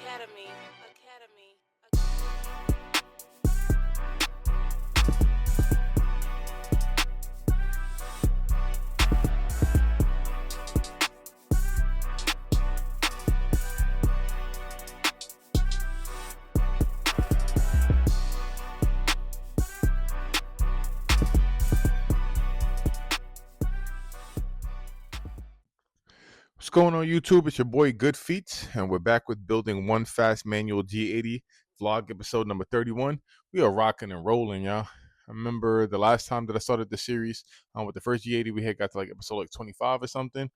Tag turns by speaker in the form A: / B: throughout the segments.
A: Academy.
B: What's going on YouTube? It's your boy Good Feet, and we're back with building one fast manual G80 vlog episode number 31. We are rocking and rolling, y'all. I remember the last time that I started the series with the first G80, we had got to like episode like 25 or something.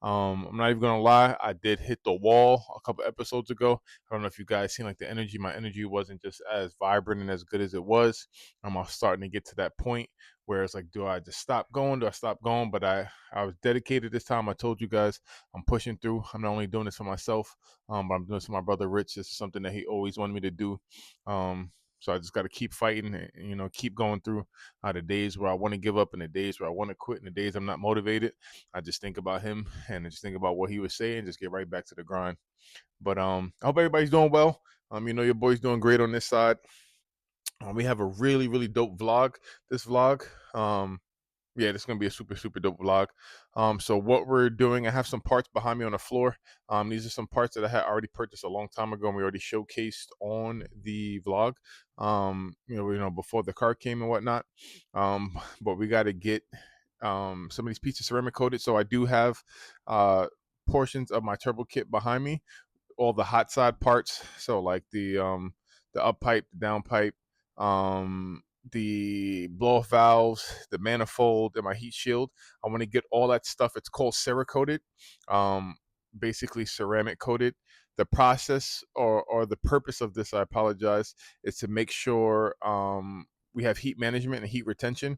B: I'm not even gonna lie, I did hit the wall a couple episodes ago. I don't know if you guys seen like the energy. My energy wasn't just as vibrant and as good as it was. I'm starting to get to that point where it's like, do I just stop going? Do I stop going? But I was dedicated this time. I told you guys I'm pushing through. I'm not only doing this for myself, but I'm doing this for my brother Rich. This is something that he always wanted me to do. So I just got to keep fighting and keep going through the days where I want to give up and the days where I want to quit and the days I'm not motivated. I just think about him and I just think about what he was saying, just get right back to the grind. But I hope everybody's doing well. Your boy's doing great on this side. We have a really, really dope vlog. This vlog. Yeah, this is gonna be a super, super dope vlog. So what we're doing, I have some parts behind me on the floor. These are some parts that I had already purchased a long time ago, and we already showcased on the vlog. Before the car came and whatnot. But we got to get some of these pieces ceramic coated. So I do have portions of my turbo kit behind me, all the hot side parts. So like the up pipe, the down pipe, the blow off valves, the manifold, and my heat shield. I want to get all that stuff. It's called Cerakoted, basically ceramic coated. The process or the purpose of this, I apologize, is to make sure we have heat management and heat retention.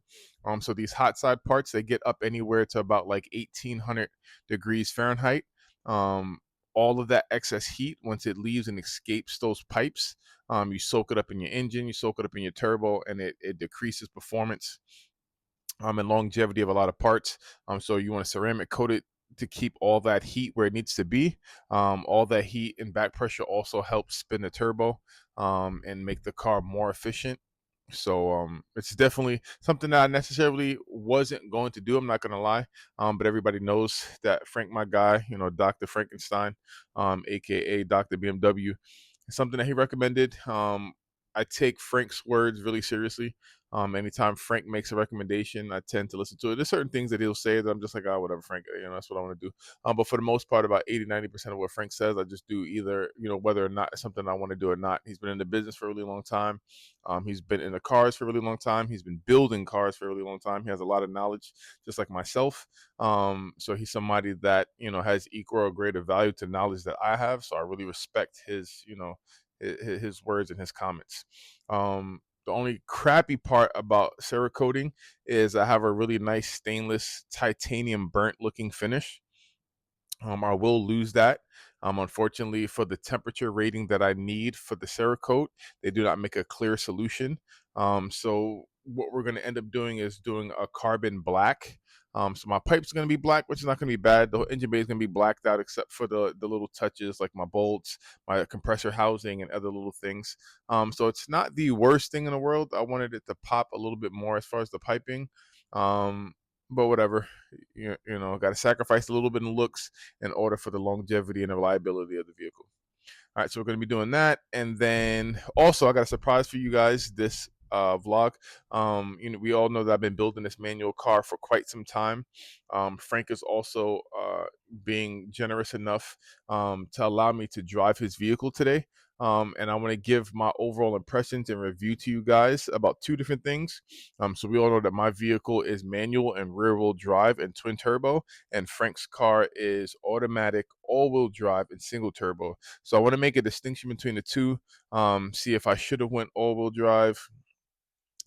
B: So these hot side parts, they get up anywhere to about like 1800 degrees Fahrenheit. Um, all of that excess heat, once it leaves and escapes those pipes, you soak it up in your engine, you soak it up in your turbo, and it decreases performance and longevity of a lot of parts. So you want to ceramic coat it to keep all that heat where it needs to be. All that heat and back pressure also helps spin the turbo and make the car more efficient. So it's definitely something that I necessarily wasn't going to do. I'm not going to lie. But everybody knows that Frank, my guy, Dr. Frankenstein, aka Dr. BMW, is something that he recommended. I take Frank's words really seriously. Anytime Frank makes a recommendation, I tend to listen to it. There's certain things that he'll say that I'm just like, oh, whatever, Frank, that's what I want to do. But for the most part, about 80-90% of what Frank says, I just do either, whether or not it's something I want to do or not. He's been in the business for a really long time. He's been in the cars for a really long time. He's been building cars for a really long time. He has a lot of knowledge, just like myself. So he's somebody that, has equal or greater value to knowledge that I have. So I really respect his words and his comments. The only crappy part about Cerakoting is I have a really nice stainless titanium burnt looking finish. I will lose that. Unfortunately, for the temperature rating that I need for the Cerakote, they do not make a clear solution. So what we're going to end up doing is doing a carbon black. So my pipe's going to be black, which is not going to be bad. The engine bay is going to be blacked out, except for the little touches like my bolts, my compressor housing, and other little things. So it's not the worst thing in the world. I wanted it to pop a little bit more as far as the piping. But whatever, got to sacrifice a little bit in looks in order for the longevity and the reliability of the vehicle. All right, so we're going to be doing that. And then also, I got a surprise for you guys this vlog. We all know that I've been building this manual car for quite some time. Frank is also being generous enough to allow me to drive his vehicle today. And I want to give my overall impressions and review to you guys about two different things. So we all know that my vehicle is manual and rear wheel drive and twin turbo, and Frank's car is automatic all wheel drive and single turbo. So I want to make a distinction between the two. See if I should have went all wheel drive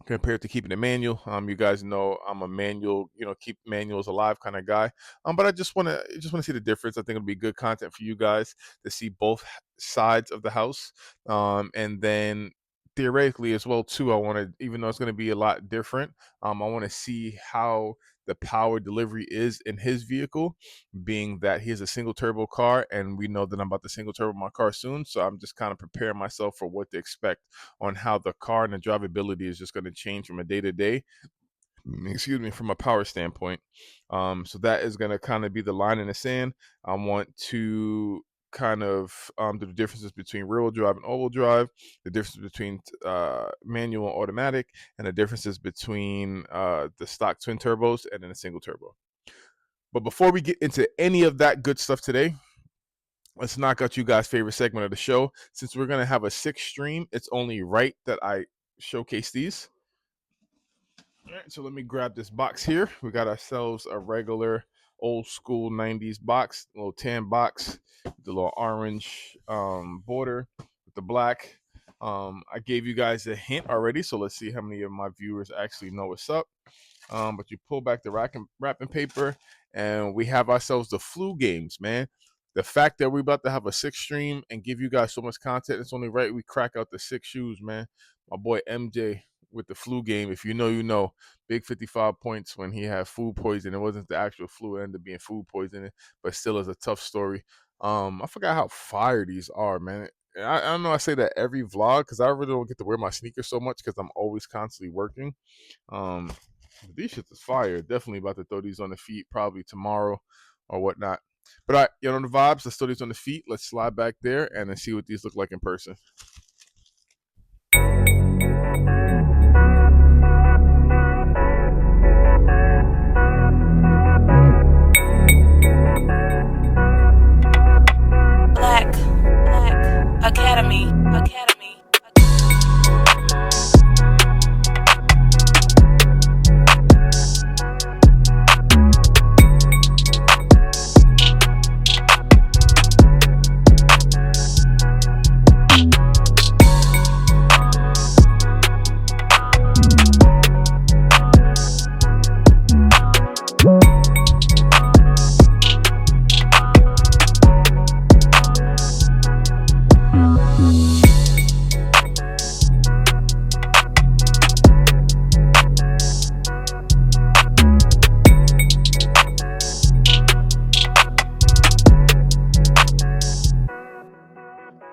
B: compared to keeping it manual. You guys know I'm a manual, keep manuals alive kind of guy. But I just want to see the difference. I think it'll be good content for you guys to see both sides of the house. And then theoretically as well too, I want to, even though it's going to be a lot different, I want to see how the power delivery is in his vehicle, being that he has a single turbo car, and we know that I'm about to single turbo my car soon. So I'm just kind of preparing myself for what to expect on how the car and the drivability is just going to change from a day to day, excuse me, from a power standpoint. So that is going to kind of be the line in the sand. I want to kind of do the differences between rear wheel drive and all wheel drive, the difference between manual and automatic, and the differences between the stock twin turbos and then a single turbo. But before we get into any of that good stuff today, let's knock out you guys' favorite segment of the show. Since we're going to have a 6 stream, it's only right that I showcase these. All right, so let me grab this box here. We got ourselves a regular old school 90s box, a little tan box with the little orange border with the black. I gave you guys a hint already, so let's see how many of my viewers actually know what's up. But you pull back the wrapping paper, and we have ourselves the flu games, man. The fact that we're about to have a 6 stream and give you guys so much content, it's only right we crack out the 6 shoes, man. My boy MJ with the flu game. If you know, you know. Big 55 points when he had food poisoning. It wasn't the actual flu, it ended up being food poisoning, but still is a tough story. I forgot how fire these are, man. I don't know. I say that every vlog because I really don't get to wear my sneakers so much because I'm always constantly working. These shits is fire. Definitely about to throw these on the feet probably tomorrow or whatnot. But all right, you know the vibes. Let's throw these on the feet. Let's slide back there and then see what these look like in person.
A: Academy.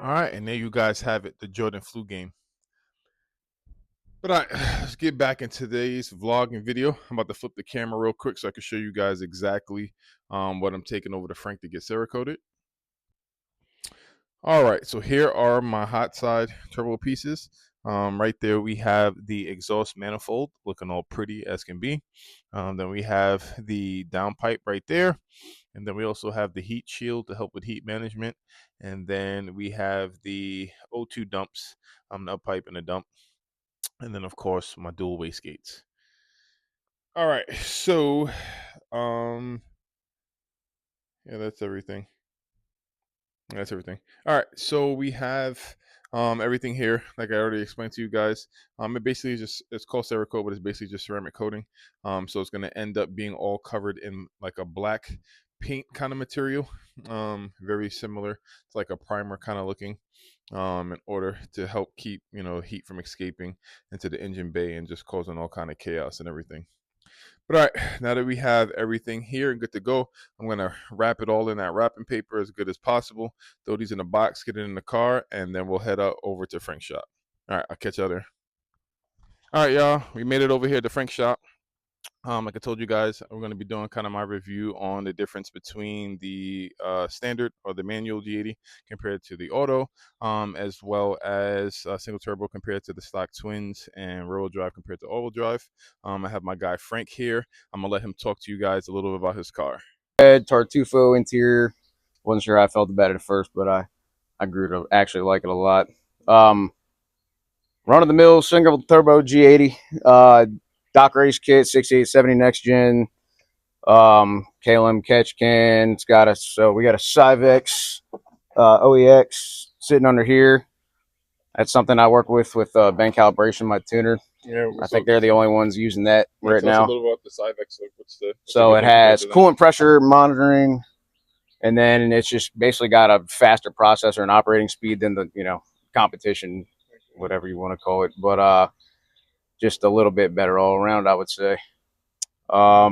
B: All right, and there you guys have it, the Jordan flu game. But all right, let's get back into today's vlog and video. I'm about to flip the camera real quick so I can show you guys exactly what I'm taking over to Frank to get Cerakoted. All right, so here are my hot side turbo pieces. Right there we have the exhaust manifold looking all pretty as can be. Then we have the downpipe right there. And then we also have the heat shield to help with heat management. And then we have the O2 dumps, the up pipe and the dump. And then of course my dual wastegates. All right, so yeah, that's everything. That's everything. All right, so we have everything here, like I already explained to you guys. It basically is just, it's called Cerakote, but it's basically just ceramic coating. So it's gonna end up being all covered in like a black paint kind of material. Very similar. It's like a primer kind of looking. In order to help keep heat from escaping into the engine bay and just causing all kind of chaos and everything. But all right, now that we have everything here and good to go, I'm going to wrap it all in that wrapping paper as good as possible. Throw these in a box, get it in the car, and then we'll head out over to Frank's shop. All right, I'll catch y'all there. All right, y'all, we made it over here to Frank's shop. Like I told you guys, we're going to be doing kind of my review on the difference between the standard or the manual G80 compared to the auto, as well as single turbo compared to the stock twins and rear-wheel drive compared to all-wheel drive. I have my guy Frank here. I'm going to let him talk to you guys a little bit about his car.
C: Red Tartufo interior. Wasn't sure how I felt about it at first, but I grew to actually like it a lot. Run-of-the-mill single turbo G80. Doc race kit, 6870 next gen. KLM catch can. It's got we got a Cyvex OEX sitting under here. That's something I work with band calibration, my tuner. Yeah, I think they're the only ones using that right now.
B: Tell us a little about the Cyvex. Like,
C: so it has coolant pressure monitoring, and then it's just basically got a faster processor and operating speed than the competition whatever you want to call it. But just a little bit better all around, I would say. Yeah,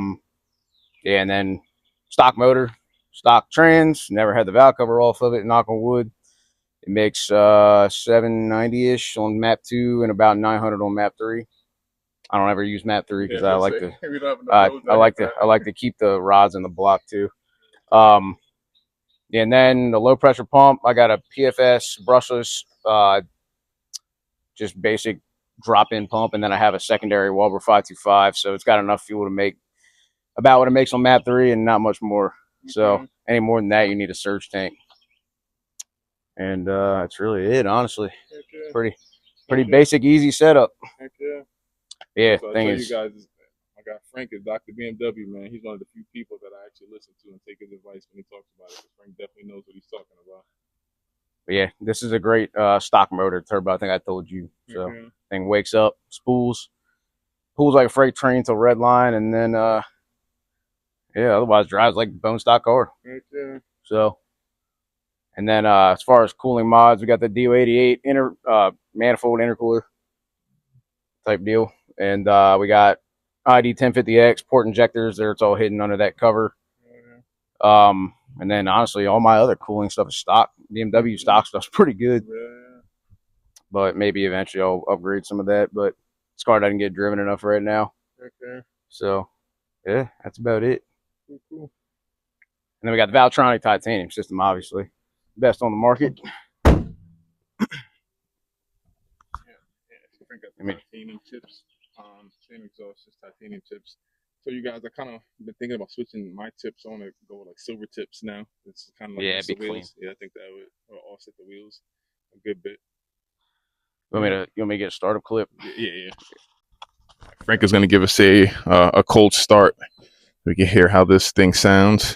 C: and then stock motor, stock trans. Never had the valve cover off of it. Knock on wood. It makes 790-ish on map 2 and about 900 on map 3. I don't ever use map 3 because I like to keep the rods in the block too. And then the low pressure pump, I got a PFS brushless, just basic drop in pump, and then I have a secondary Walber 525, so it's got enough fuel to make about what it makes on map 3 and not much more. So any more than that, you need a surge tank. And that's really it, honestly. Pretty basic, easy setup. Yeah,
B: So I
C: thing
B: tell
C: is,
B: you guys, my guy Frank is Dr. BMW, man. He's one of the few people that I actually listen to and take his advice when he talks about it. Because Frank definitely knows what he's talking about.
C: but yeah, this is a great stock motor turbo. I think I told you. So thing wakes up, pulls like a freight train till red line, and then yeah, otherwise drives like a bone stock car. So, and then as far as cooling mods, we got the G80 manifold intercooler type deal, and we got ID 1050X port injectors. There, it's all hidden under that cover. And then honestly, all my other cooling stuff is stock. BMW stock stuff's pretty good. But maybe eventually I'll upgrade some of that. But this car doesn't get driven enough right now. So yeah, that's about it. And then we got the Valtronic titanium system, obviously. Best on the market.
B: Titanium chips, same exhaust, just titanium chips. So you guys, I kind of been thinking about switching my tips. I want to go with like silver tips now. It's kind of like
C: be
B: the wheels.
C: clean.
B: Yeah, I think that would offset the wheels a good bit.
C: You want me to get a startup clip?
B: Yeah. Frank is going to give us a cold start. We can hear how this thing sounds.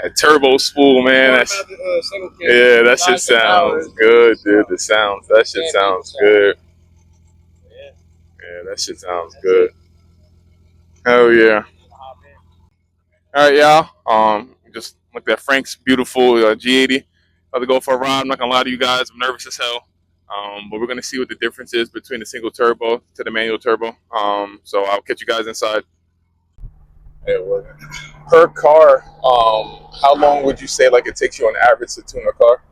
B: That turbo spool, man. Yeah, that shit sounds good, dude. That shit sounds good. Yeah, that shit sounds good. Hell yeah. All right, y'all. Just looked at Frank's beautiful G80. About to go for a ride. I'm not gonna lie to you guys. I'm nervous as hell. But we're gonna see what the difference is between the single turbo to the manual turbo. So I'll catch you guys inside. Per car, how long would you say like it takes you on average to tune a car?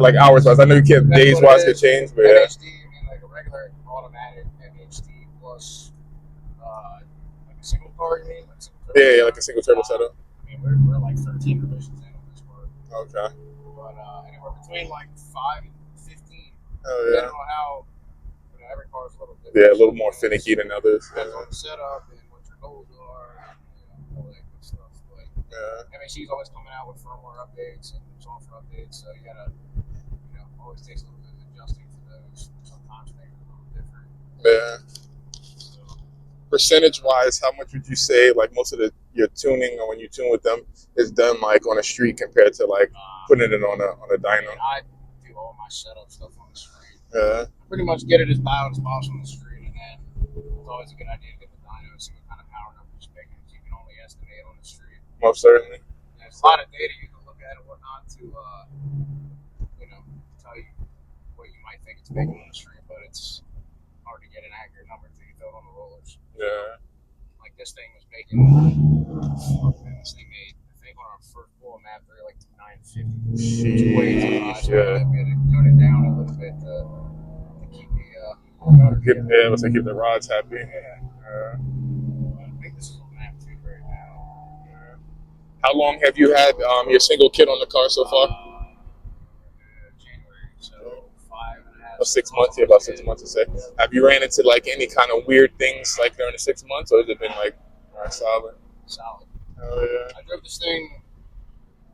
B: Like hours wise, I know you can't days wise could change, but yeah.
C: MHD, I mean, like a regular automatic MHD plus like a single car, you mean? Like
B: Yeah, like a single turbo setup.
C: I mean, we're like 13 revisions in on this car.
B: Okay.
C: But anywhere between like 5 and 15.
B: Oh yeah.
C: Depending on how, every car is a little different.
B: Yeah, a little more finicky than others.
C: Depends on the setup and what your goals are, and all that good stuff. Like, MHD's always coming out with firmware updates and software updates, so you gotta, always takes a little bit of adjusting for those. Sometimes things are a little different.
B: Yeah. So, percentage wise, how much would you say like most of your tuning or when you tune with them is done like on a street compared to like putting it on a dyno?
C: I do all my setup stuff on the street.
B: Yeah.
C: Pretty much get it as dialed as possible on the street, and then it's always a good idea to get the dyno and see what kind of power numbers you're making. You can only estimate on the street.
B: Most certainly.
C: There's a lot of data you can look at and whatnot to tell you what you might think it's making on the street, but it's hard to get an accurate number until you throw it on the rollers.
B: Yeah.
C: Like this thing was making, this thing made, I think on our first pull map, they're like 950. It's way too high, so we had to tone it down a little bit to keep the
B: keep the rods happy.
C: I think this is on map 2 right now.
B: How long have you had your single kit on the car so far?
C: January, so 5.5.
B: 6 months, about 6 months to say. Have you ran into like any kind of weird things like during the 6 months, or has it been like solid?
C: Solid.
B: Oh yeah.
C: I drove this thing,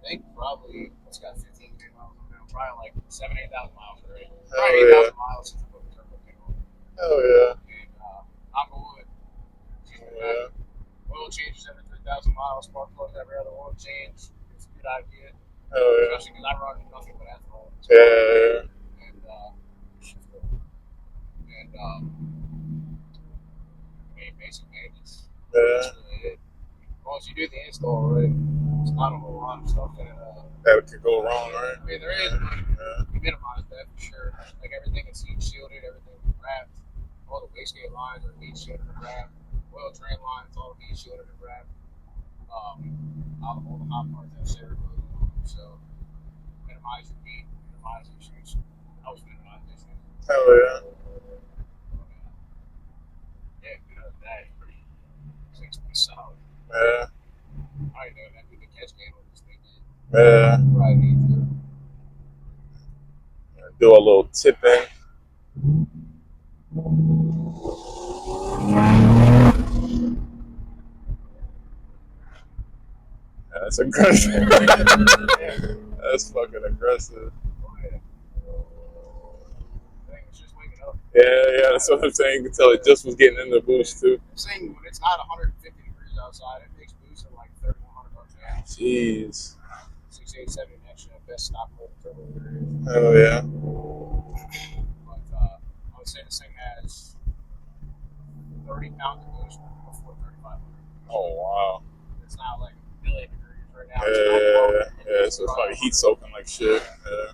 C: I think probably, it's got 15 miles on it, probably like 7,000-8,000 miles already. Probably 8,000 miles since I put the turbo kit on.
B: Oh yeah.
C: And knock on wood. Oil changes every 3,000 miles, spark plugs every other oil change. It's a good idea.
B: yeah.
C: Especially because I run nothing but ethanol.
B: Yeah.
C: And I mean, basic maintenance.
B: Yeah.
C: That's really it. Once you do the install right, it's not a whole lot of stuff
B: That could go wrong, right?
C: I mean, there is, but you minimize that for sure. Like everything is heat shielded, everything is wrapped. All the wastegate lines are heat shielded and wrapped. Oil drain lines all heat shielded and wrapped. All the hot parts have cerakote on them, so minimize your heat, minimize issues, helps minimize issues.
B: Hell yeah.
C: Yeah, good at that. Seems pretty solid.
B: Yeah.
C: I know that we can catch game on this weekend.
B: Yeah.
C: Right, need to.
B: Do a little tipping. Yeah, that's aggressive. That's fucking aggressive.
C: Oh, yeah. I think it's just waking up.
B: Yeah, that's what I'm saying. You can tell it just was getting in the boost too.
C: I'm saying when it's not 150 degrees outside, it makes boost at like 3,100 bucks an hour.
B: Jeez.
C: 687 extra, best stock motor turbo there is.
B: Hell yeah.
C: But I would say this thing has 30 pounds of boost before 3,500.
B: Oh wow.
C: It's not like a million degrees right now.
B: Yeah. So it's probably heat soaking like shit. Yeah.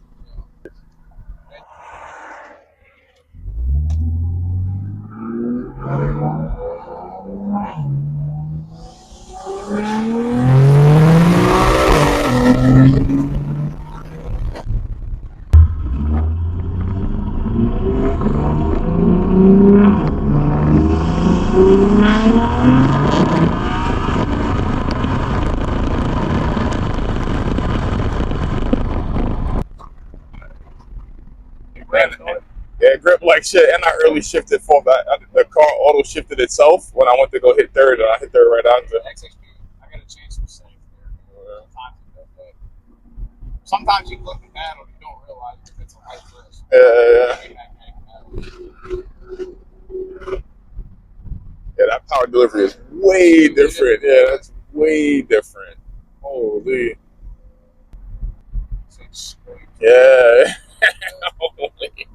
B: Yeah, grip like shit, and I early shifted for that. The car auto shifted itself when I went to go hit third, and I hit third right after.
C: XXP, I got to change some settings there. Sometimes you look at that and you don't realize if it's a light press.
B: Yeah, that power delivery is way different. Yeah, that's way different. Holy. Yeah. Holy.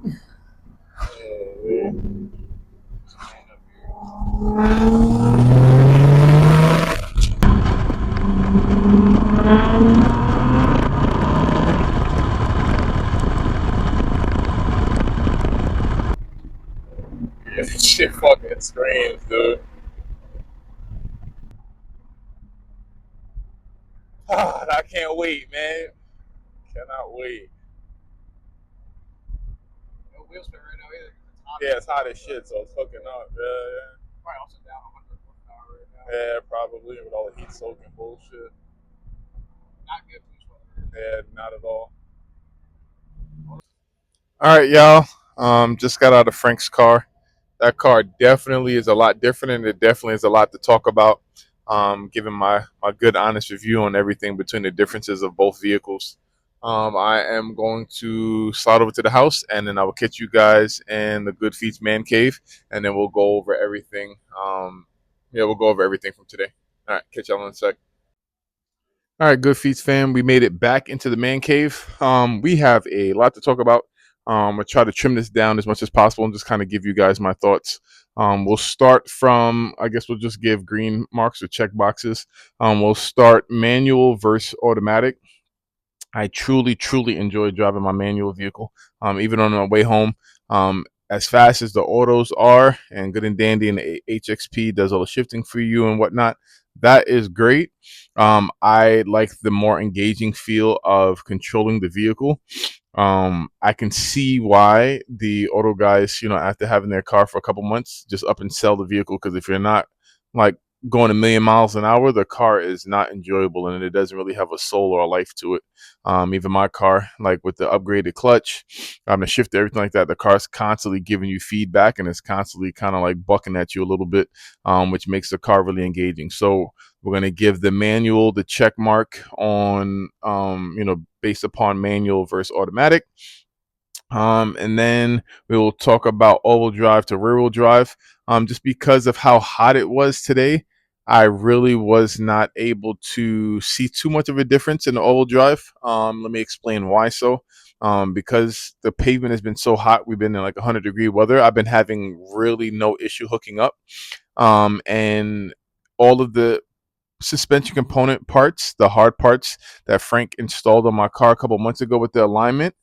B: Yeah, this shit fucking screams, dude. I can't wait, man. Cannot wait.
C: No wheel spin right now either.
B: Yeah, it's hot as shit, so it's hooking up. Yeah.
C: Probably also down 100 horsepower right now.
B: Yeah, probably with all the heat soaking bullshit.
C: Not good boost weather.
B: Yeah, not at all. All right, y'all. Just got out of Frank's car. That car definitely is a lot different, and it definitely is a lot to talk about. Giving my good honest review on everything between the differences of both vehicles. I am going to slide over to the house, and then I will catch you guys in the Good Feets Man Cave, and then we'll go over everything. We'll go over everything from today. All right, catch y'all in a sec. All right, Good Feets fam, we made it back into the man cave. We have a lot to talk about. I'll try to trim this down as much as possible and just kind of give you guys my thoughts. We'll start from, I guess we'll just give green marks or check boxes. We'll start manual versus automatic. I truly enjoy driving my manual vehicle. Even on my way home, as fast as the autos are and good and dandy, and the HXP does all the shifting for you and whatnot. That is great. I like the more engaging feel of controlling the vehicle. I can see why the auto guys, after having their car for a couple months, just up and sell the vehicle, because if you're not like going a million miles an hour, the car is not enjoyable and it doesn't really have a soul or a life to it. Even my car, like with the upgraded clutch, the shifter, everything like that, the car's constantly giving you feedback and it's constantly kind of like bucking at you a little bit, which makes the car really engaging. So we're going to give the manual the check mark on, based upon manual versus automatic. And then we will talk about all-wheel drive to rear-wheel drive. Just because of how hot it was today, I really was not able to see too much of a difference in the all-wheel drive. Let me explain why. Because the pavement has been so hot, we've been in like 100-degree weather. I've been having really no issue hooking up, and all of the suspension component parts, the hard parts that Frank installed on my car a couple months ago with the alignment,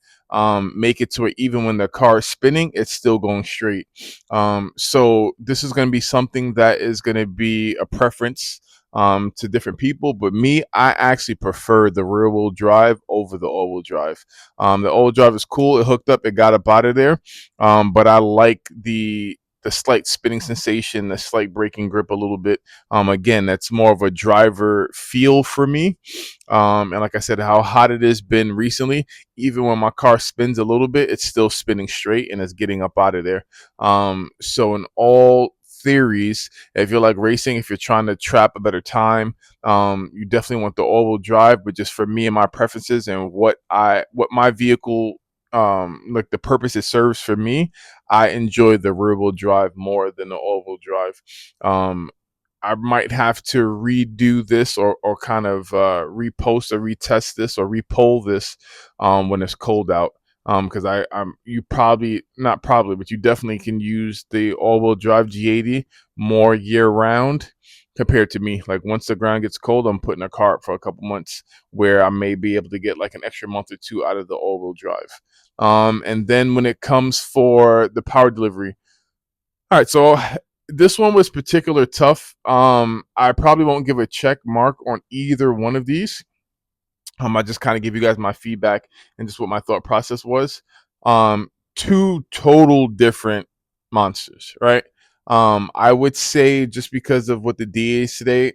B: make it to where even when the car is spinning, it's still going straight. So this is going to be something that is going to be a preference to different people. But me, I actually prefer the rear wheel drive over the all wheel drive. The all wheel drive is cool. It hooked up, it got up out of there. But I like the slight spinning sensation, the slight braking grip a little bit. Again, that's more of a driver feel for me. And like I said, how hot it has been recently, even when my car spins a little bit, it's still spinning straight and it's getting up out of there. So in all theories, if you're like racing, if you're trying to trap a better time, you definitely want the all-wheel drive. But just for me and my preferences and what my vehicle like the purpose it serves for me, I enjoy the rear wheel drive more than the all wheel drive. I might have to redo this or kind of repost or retest this or repoll this when it's cold out. Because I'm you probably not probably, but you definitely can use the all-wheel drive G80 more year round compared to me. Like once the ground gets cold, I'm putting a car up for a couple months where I may be able to get like an extra month or two out of the all-wheel drive. And then when it comes for the power delivery, all right, so this one was particular tough. I probably won't give a check mark on either one of these. I just kind of give you guys my feedback and just what my thought process was. Two total different monsters, right? I would say just because of what the DA is today,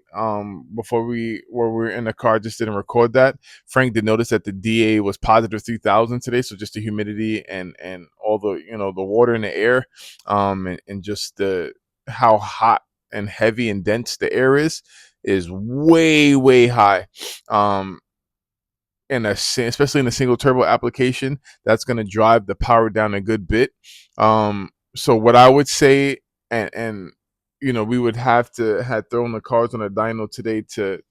B: before we were in the car, just didn't record that. Frank did notice that the DA was positive 3,000 today, so just the humidity and all the the water in the air, and just the how hot and heavy and dense the air is way high. Um, especially in a single turbo application, that's going to drive the power down a good bit. So what I would say, and we would have to had thrown the cars on a dyno today to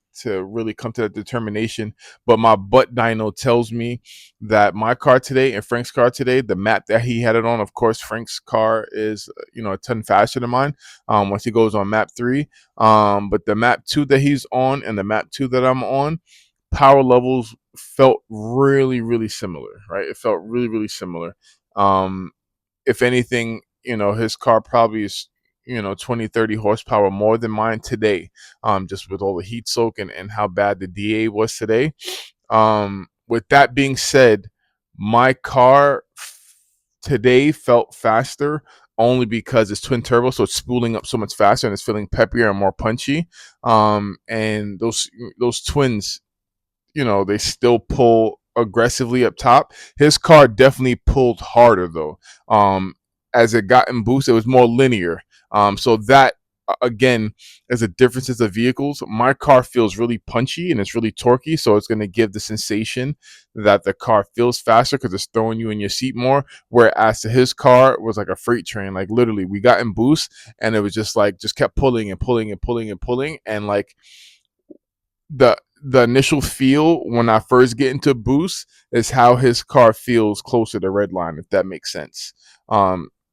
B: really come to that determination. But my butt dyno tells me that my car today and Frank's car today, the map that he had it on, of course, Frank's car is a ton faster than mine. Once he goes on map 3, but the map 2 that he's on and the map 2 that I'm on, power levels felt really similar, right? It felt really similar. Um, if anything, his car probably is 20-30 horsepower more than mine today, just with all the heat soak and how bad the DA was today. With that being said, my car today felt faster only because it's twin turbo, so it's spooling up so much faster and it's feeling peppier and more punchy. And those twins, they still pull aggressively up top. His car definitely pulled harder though. As it got in boost, it was more linear. So that again is a differences of vehicles. My car feels really punchy and it's really torquey, so it's going to give the sensation that the car feels faster because it's throwing you in your seat more. Whereas his car was like a freight train. Like literally, we got in boost and it was just kept pulling and pulling and pulling and pulling, and like the initial feel when I first get into boost is how his car feels closer to redline, if that makes sense.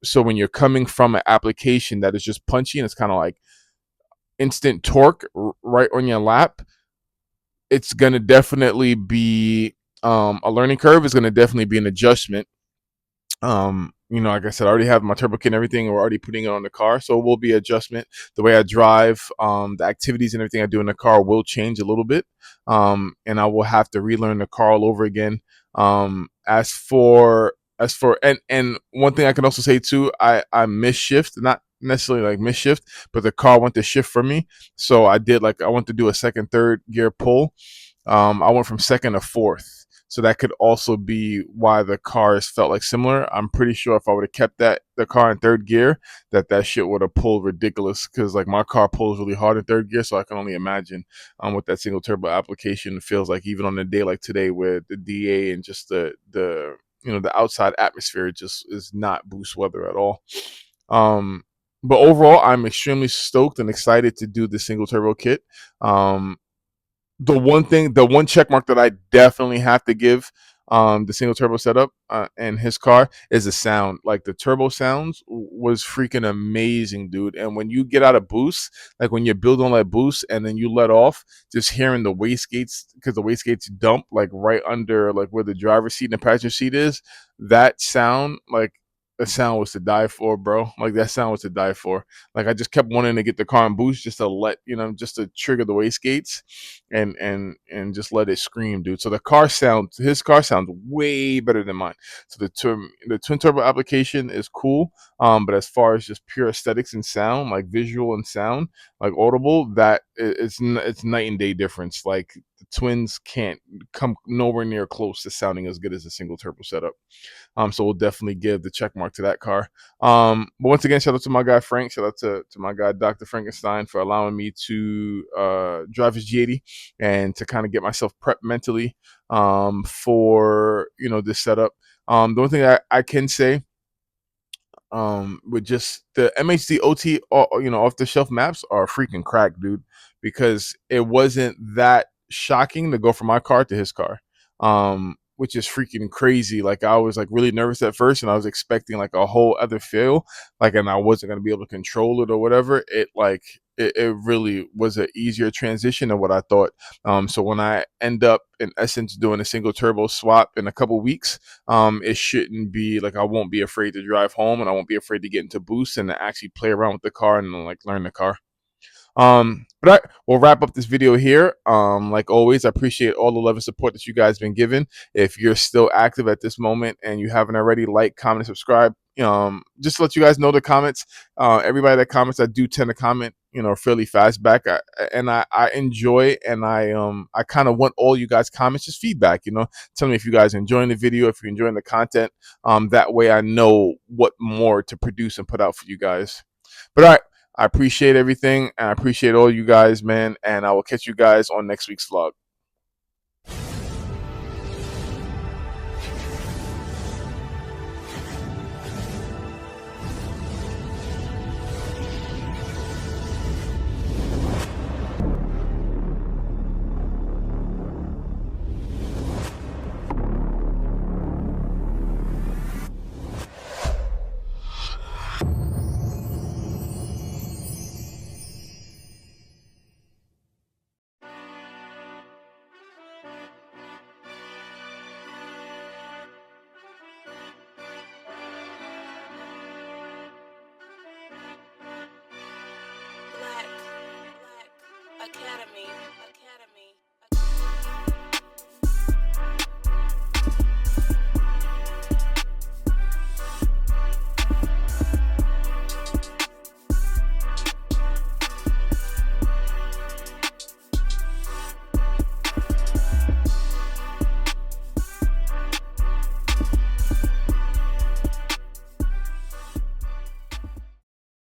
B: So when you're coming from an application that is just punchy and it's kind of like instant torque right on your lap, it's gonna definitely be a learning curve. It's gonna definitely be an adjustment. Like I said, I already have my turbo kit and everything. We're already putting it on the car, so it will be adjustment. The way I drive, the activities and everything I do in the car will change a little bit, and I will have to relearn the car all over again. As for and one thing I can also say too, I miss shift, not necessarily like miss shift, but the car went to shift for me. So I went to do a second, third gear pull. I went from second to fourth. So that could also be why the cars felt like similar. I'm pretty sure if I would have kept the car in third gear, that shit would have pulled ridiculous because like my car pulls really hard in third gear. So I can only imagine what that single turbo application feels like, even on a day like today where the DA and just the outside atmosphere just is not boost weather at all. Um, But overall, I'm extremely stoked and excited to do the single turbo kit. Um, the one check mark that I definitely have to give the single turbo setup in his car is the sound. Like the turbo sounds was freaking amazing, dude. And when you get out of boost, like when you build on that boost and then you let off, just hearing the wastegates, because the wastegates dump like right under like where the driver's seat and the passenger seat is, that sound, like, the sound was to die for, bro. Like that sound was to die for. Like I just kept wanting to get the car in boost just to let, just to trigger the wastegates and just let it scream, dude. So his car sounds way better than mine. So the twin turbo application is cool. But as far as just pure aesthetics and sound, like visual and sound, like audible, it's night and day difference. Like the twins can't come nowhere near close to sounding as good as a single turbo setup. So we'll definitely give the check mark to that car. But once again, shout out to my guy Frank. Shout out to my guy Dr. Frankenstein for allowing me to drive his G80 and to kind of get myself prepped mentally for this setup. The only thing I can say with just the MHD OT, off the shelf maps are freaking crack, dude, because it wasn't that shocking to go from my car to his car. Which is freaking crazy. Like I was like really nervous at first and I was expecting like a whole other feel, like, and I wasn't going to be able to control it or whatever. It really was an easier transition than what I thought. So when I end up in essence doing a single turbo swap in a couple weeks, it shouldn't be like I won't be afraid to drive home and I won't be afraid to get into boost and to actually play around with the car and like learn the car. But we'll wrap up this video here. Like always, I appreciate all the love and support that you guys been giving. If you're still active at this moment and you haven't already, like, comment, and subscribe. Just to let you guys know, the comments, everybody that comments, I do tend to comment, fairly fast back. I enjoy, and I kind of want all you guys comments, just feedback. Tell me if you guys are enjoying the video, if you're enjoying the content. That way I know what more to produce and put out for you guys. But all right. I appreciate everything and I appreciate all you guys, man. And I will catch you guys on next week's vlog.